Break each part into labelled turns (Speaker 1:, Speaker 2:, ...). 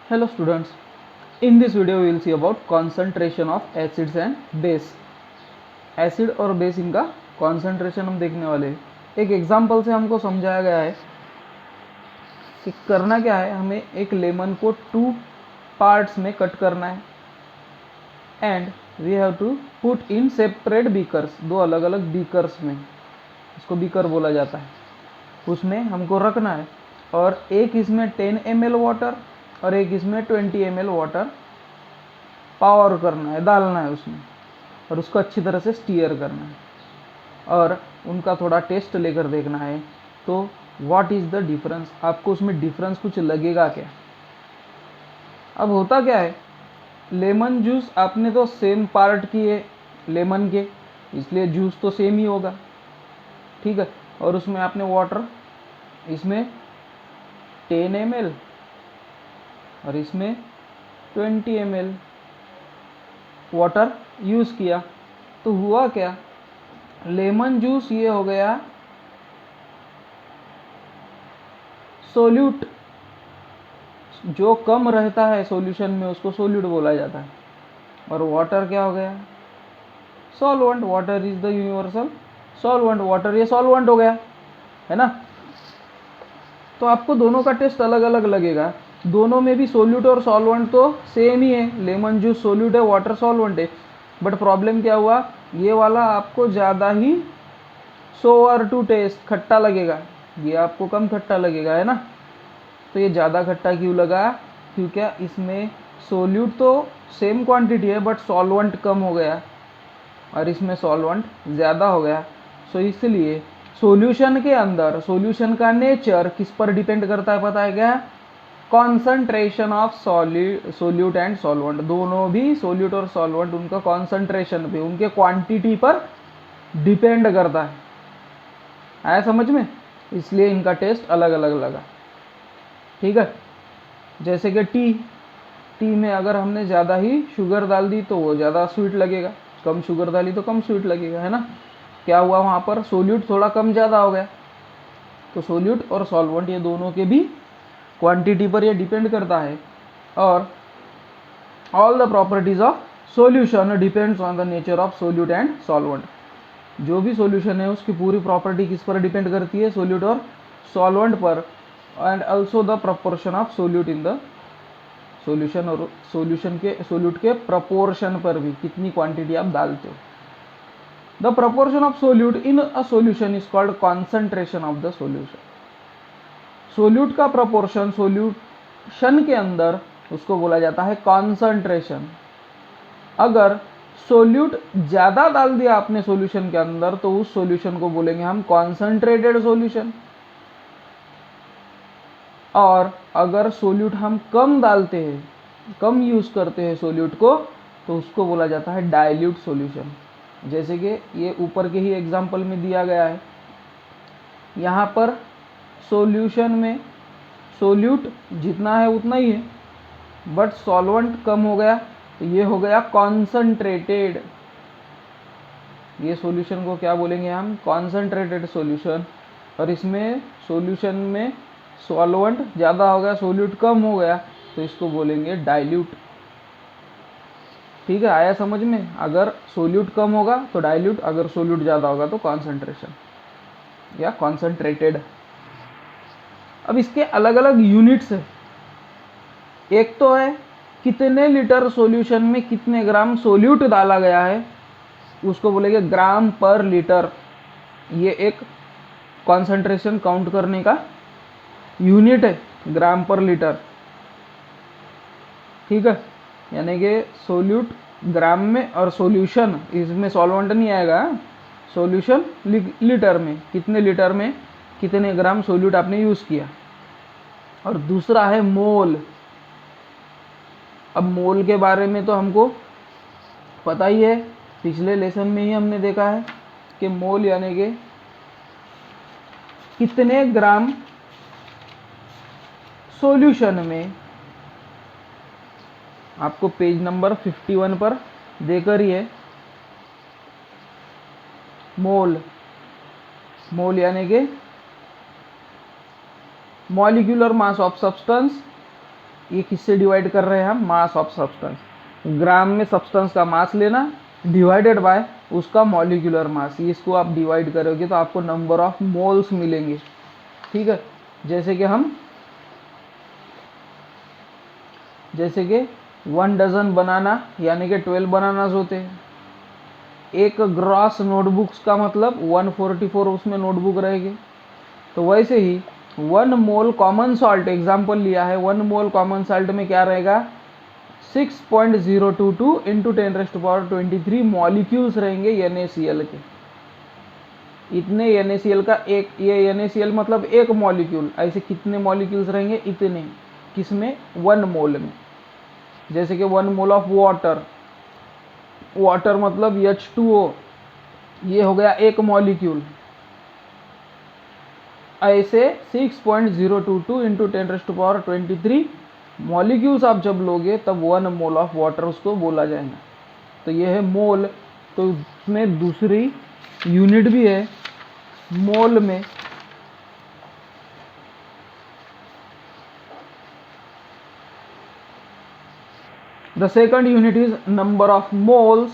Speaker 1: Hello students, in this video we will see about concentration of acids and base. Acid और base इनका concentration हम देखने वाले हैं। एक एग्जांपल से हमको समझाया गया है कि करना क्या है, हमें एक लेमन को 2 पार्ट्स में कट करना है and we have to put in separate beakers, 2 अलग अलग बीकर्स में, इसको बीकर बोला जाता है, उसमें हमको रखना है और एक इसमें 10 ml वाटर और एक इसमें 20 ml वाटर पावर करना है, डालना है उसमें और उसको अच्छी तरह से स्टीयर करना है और उनका थोड़ा टेस्ट लेकर देखना है। तो व्हाट इज़ द डिफरेंस, आपको उसमें डिफरेंस कुछ लगेगा क्या। अब होता क्या है, लेमन जूस आपने तो सेम पार्ट किए लेमन के, इसलिए जूस तो सेम ही होगा, ठीक है। और उसमें आपने वाटर, इसमें 10 ml और इसमें 20 ml वाटर यूज़ किया, तो हुआ क्या, लेमन जूस ये हो गया सोल्यूट, जो कम रहता है सॉल्यूशन में उसको सोल्यूट बोला जाता है, और वाटर क्या हो गया, solvent. Water is the universal solvent, water ये सॉल्वेंट हो गया, है ना। तो आपको दोनों का टेस्ट अलग अलग लगेगा, दोनों में भी सोल्यूट और सॉल्वेंट तो सेम ही है, लेमन जूस सोल्यूट है, वाटर सॉल्वेंट है। बट प्रॉब्लम क्या हुआ, ये वाला आपको ज़्यादा ही सोअर टू टेस्ट, खट्टा लगेगा, ये आपको कम खट्टा लगेगा, है ना। तो ये ज़्यादा खट्टा क्यों लगा, क्योंकि इसमें सोल्यूट तो सेम क्वांटिटी है बट सॉल्वेंट कम हो गया और इसमें सॉल्वेंट ज़्यादा हो गया। सो इसलिए सॉल्यूशन के अंदर, सॉल्यूशन का नेचर किस पर डिपेंड करता है पता है क्या, concentration of solute and solvent, दोनों भी सोल्यूट और सॉल्वेंट उनका कॉन्सेंट्रेशन पे, उनके क्वांटिटी पर डिपेंड करता है। आया समझ में, इसलिए इनका टेस्ट अलग अलग लगा, ठीक है। जैसे कि टी में अगर हमने ज़्यादा ही शुगर डाल दी तो वो ज़्यादा स्वीट लगेगा, कम शुगर डाली तो कम स्वीट लगेगा, है ना। क्या हुआ वहाँ पर, सोल्यूट थोड़ा कम ज़्यादा हो गया। तो सोल्यूट और सॉल्वेंट ये दोनों के भी क्वांटिटी पर ये डिपेंड करता है, और all the properties of solution depends on the nature of solute and solvent. जो भी सॉल्यूशन है उसकी पूरी प्रॉपर्टी किस पर डिपेंड करती है, सोल्यूट और सॉल्वेंट पर, and also the proportion of solute in the solution, और सोल्यूट के प्रपोर्शन पर भी, कितनी क्वांटिटी आप डालते हो। The proportion of solute in a solution is called concentration of the solution. Solute का प्रपोर्शन सॉल्यूशन के अंदर, उसको बोला जाता है कॉन्सेंट्रेशन। अगर सोल्यूट ज़्यादा डाल दिया आपने सॉल्यूशन के अंदर तो उस सॉल्यूशन को बोलेंगे हम कॉन्सेंट्रेटेड सॉल्यूशन, और अगर सोल्यूट हम कम डालते हैं, कम यूज़ करते हैं सोल्यूट को, तो उसको बोला जाता है डाइल्यूट सॉल्यूशन। जैसे कि ये ऊपर के ही एग्जांपल में दिया गया है, यहाँ पर सॉल्यूशन में सोल्यूट जितना है उतना ही है बट सॉल्वेंट कम हो गया, तो ये हो गया कॉन्सेंट्रेटेड। ये सॉल्यूशन को क्या बोलेंगे हम, कॉन्सेंट्रेटेड सॉल्यूशन। और इसमें सॉल्यूशन में सॉल्वेंट ज़्यादा हो गया, सोल्यूट कम हो गया, तो इसको बोलेंगे डाइल्यूट, ठीक है। आया समझ में, अगर सोल्यूट कम होगा तो डाइल्यूट, अगर सोल्यूट ज़्यादा होगा तो कॉन्सेंट्रेशन या कॉन्सेंट्रेटेड। अब इसके अलग अलग यूनिट्स है, एक तो है कितने लीटर सॉल्यूशन में कितने ग्राम सोल्यूट डाला गया है, उसको बोलेंगे ग्राम पर लीटर। ये एक कॉन्सेंट्रेशन काउंट करने का यूनिट है, ग्राम पर लीटर, ठीक है। यानी कि सोल्यूट ग्राम में और सॉल्यूशन, इसमें सॉल्वेंट नहीं आएगा, सॉल्यूशन लीटर में, कितने लीटर में कितने ग्राम सोल्यूट आपने यूज़ किया। और दूसरा है मोल। अब मोल के बारे में तो हमको पता ही है, पिछले लेसन में ही हमने देखा है कि मोल यानी कि कितने ग्राम सॉल्यूशन में, आपको पेज नंबर 51 पर देकर ही है, मोल, मोल यानी कि मॉलिक्यूलर मास ऑफ सब्सटेंस ये किससे डिवाइड कर रहे हैं हम, मास ऑफ सब्सटेंस। ग्राम में सब्सटेंस का मास लेना डिवाइडेड बाय उसका मॉलिक्यूलर मास, इसको आप डिवाइड करोगे तो आपको नंबर ऑफ मोल्स मिलेंगे। ठीक है, जैसे कि 1 डजन बनाना यानी कि 12 बनानास होते हैं। एक ग्रॉस नोटबुक्स का मतलब 144 उसमें नोटबुक रहेगी। तो वैसे ही 1 मोल कॉमन सॉल्ट, एग्जाम्पल लिया है, 1 मोल कॉमन सॉल्ट में क्या रहेगा, 6.022 इंटू 10⁻23 मॉलिक्यूल्स रहेंगे NaCl के। इतने NaCl का एक, ये NaCl मतलब एक मॉलिक्यूल, ऐसे कितने मॉलिक्यूल्स रहेंगे, इतने, किसमें, 1 मोल में। जैसे कि 1 मोल ऑफ वाटर मतलब H2O, ये हो गया एक मॉलिक्यूल। ऐसे 6.022 इंटू 10⁻23 मॉलिक्यूल्स आप जब लोगे तब 1 मोल ऑफ वाटर उसको बोला जाएगा। तो ये है मोल। तो उसमें दूसरी यूनिट भी है मोल में। The second unit is number of moles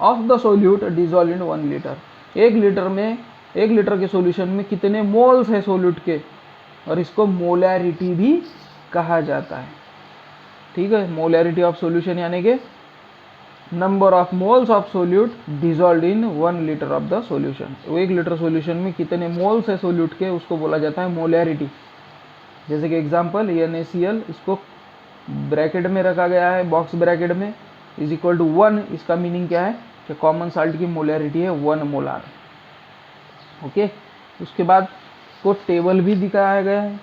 Speaker 1: of the solute dissolved in 1 liter। 1 litre के सॉल्यूशन में कितने मोल्स है सोल्यूट के, और इसको मोलैरिटी भी कहा जाता है। ठीक है, मोलैरिटी ऑफ सॉल्यूशन यानी कि number of moles of solute dissolve in 1 litre of the solution. 1 litre solution में कितने मोल्स है सोल्यूट के, उसको बोला जाता है मोलैरिटी। जैसे कि एग्जांपल NaCl, इसको ब्रैकेट में रखा गया है, बॉक्स ब्रैकेट में, इज इक्वल टू 1। इसका मीनिंग क्या है कि कॉमन साल्ट की मोलैरिटी है 1 मोलार। ओके, उसके बाद को टेबल भी दिखाया गया है।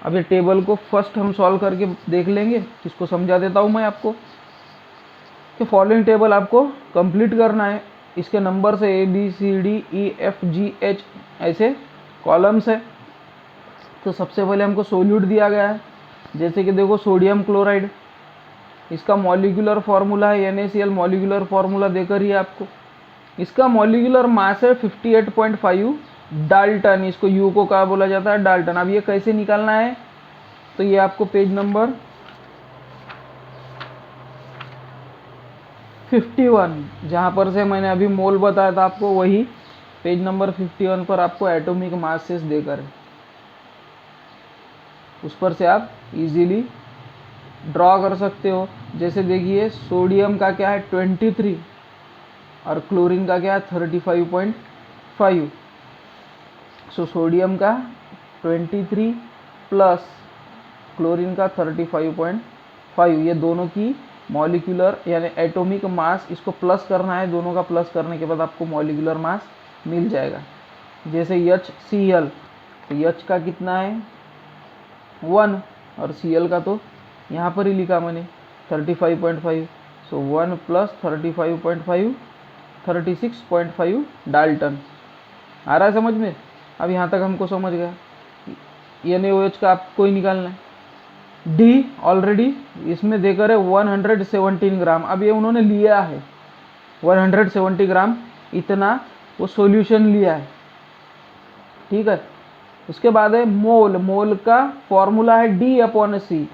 Speaker 1: अब ये टेबल को फर्स्ट हम सॉल्व करके देख लेंगे, इसको समझा देता हूँ मैं आपको कि फॉलोइंग टेबल आपको कंप्लीट करना है। इसके नंबर से ABCDEFGH ऐसे कॉलम्स है। तो सबसे पहले हमको सोल्यूट दिया गया है, जैसे कि देखो सोडियम क्लोराइड, इसका मॉलिक्यूलर फार्मूला है NaCl, मॉलिक्यूलर फार्मूला देकर ही आपको। इसका मॉलिक्यूलर मास है 58.5 डाल्टन, इसको यू को क्या बोला जाता है, डाल्टन। अब ये कैसे निकालना है, तो ये आपको पेज नंबर 51, जहाँ पर से मैंने अभी मोल बताया था आपको, वही पेज नंबर 51 पर आपको एटॉमिक मासेस देकर है, उस पर से आप इजीली ड्रॉ कर सकते हो। जैसे देखिए सोडियम का क्या है 23 और क्लोरीन का क्या है 35.5। सो सोडियम का 23 प्लस क्लोरीन का 35.5, ये दोनों की मॉलिक्यूलर यानी एटॉमिक मास, इसको प्लस करना है, दोनों का प्लस करने के बाद आपको मॉलिक्यूलर मास मिल जाएगा। जैसे HCl, तो H का कितना है 1 और Cl का तो यहाँ पर ही लिखा मैंने 35.5। सो 1 प्लस 35.5 36.5 डाल्टन। आ रहा है समझ में? अब यहाँ तक हमको समझ गया। NaOH का आपको ही निकालना है। डी ऑलरेडी इसमें देकर है 117 ग्राम। अब ये उन्होंने लिया है 170 ग्राम, इतना वो सॉल्यूशन लिया है। ठीक है, उसके बाद है मोल। मोल का फॉर्मूला है D/C,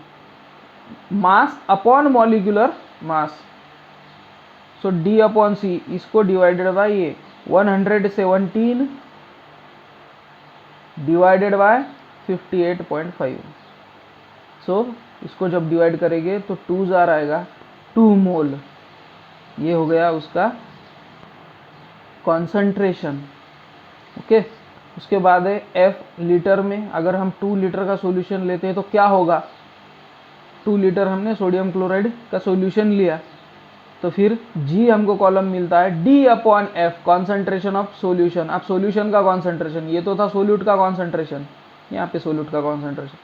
Speaker 1: mass upon molecular mass. सो D/C, इसको डिवाइडेड बाय ये 117 डिवाइडेड बाय 58.5। सो इसको जब डिवाइड करेंगे तो 2 जार आएगा, 2 मोल। ये हो गया उसका कॉन्सेंट्रेशन। ओके, उसके बाद है F लीटर में। अगर हम 2 लीटर का सॉल्यूशन लेते हैं तो क्या होगा, 2 लीटर हमने सोडियम क्लोराइड का सॉल्यूशन लिया, तो फिर G हमको कॉलम मिलता है D/F, कॉन्सेंट्रेशन ऑफ सॉल्यूशन। अब सॉल्यूशन का कॉन्सेंट्रेशन, ये तो था सोल्यूट का कॉन्सेंट्रेशन, यहाँ पे सोल्यूट का कॉन्सेंट्रेशन।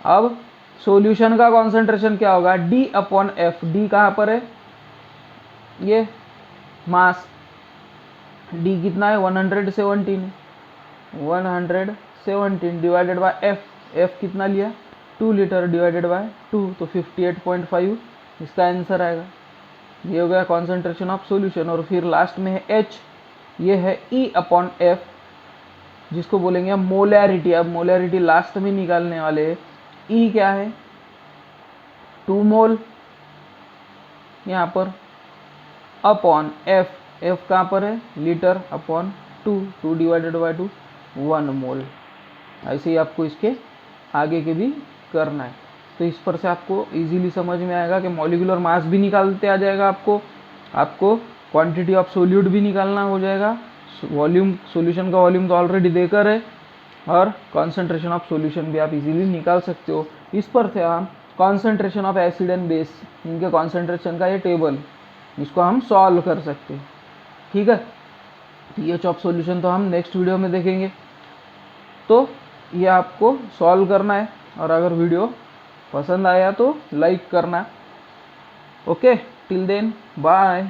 Speaker 1: अब सॉल्यूशन का कॉन्सेंट्रेशन क्या होगा, D/F। D कहाँ पर है, ये मास, D कितना है 117 डिवाइडेड बाय F। F कितना लिया 2 लीटर डिवाइडेड बाय 2, तो 58.5 इसका आंसर आएगा। ये हो गया कॉन्सेंट्रेशन ऑफ सॉल्यूशन। और फिर लास्ट में है H, ये है E/F, जिसको बोलेंगे हम मोलैरिटी। अब मोलैरिटी लास्ट में निकालने वाले हैं। E क्या है 2 मोल यहाँ पर अपॉन एफ, एफ कहाँ पर है, लीटर अपॉन 2 डिवाइडेड बाई 2 1 मोल। ऐसे ही आपको इसके आगे के भी करना है। तो इस पर से आपको इजीली समझ में आएगा कि मॉलिक्यूलर मास भी निकालते आ जाएगा, आपको क्वांटिटी ऑफ सोल्यूट भी निकालना हो जाएगा, वॉल्यूम, सॉल्यूशन का वॉल्यूम तो ऑलरेडी देकर है, और कॉन्सेंट्रेशन ऑफ सॉल्यूशन भी आप इजीली निकाल सकते हो। इस पर से हम concentration of acid and base, इनके कॉन्सेंट्रेशन का ये टेबल, इसको हम सॉल्व कर सकते हैं। ठीक है, pH ऑफ सॉल्यूशन तो हम नेक्स्ट वीडियो में देखेंगे। तो ये आपको सॉल्व करना है, और अगर वीडियो पसंद आया तो लाइक करना। Okay, till then bye.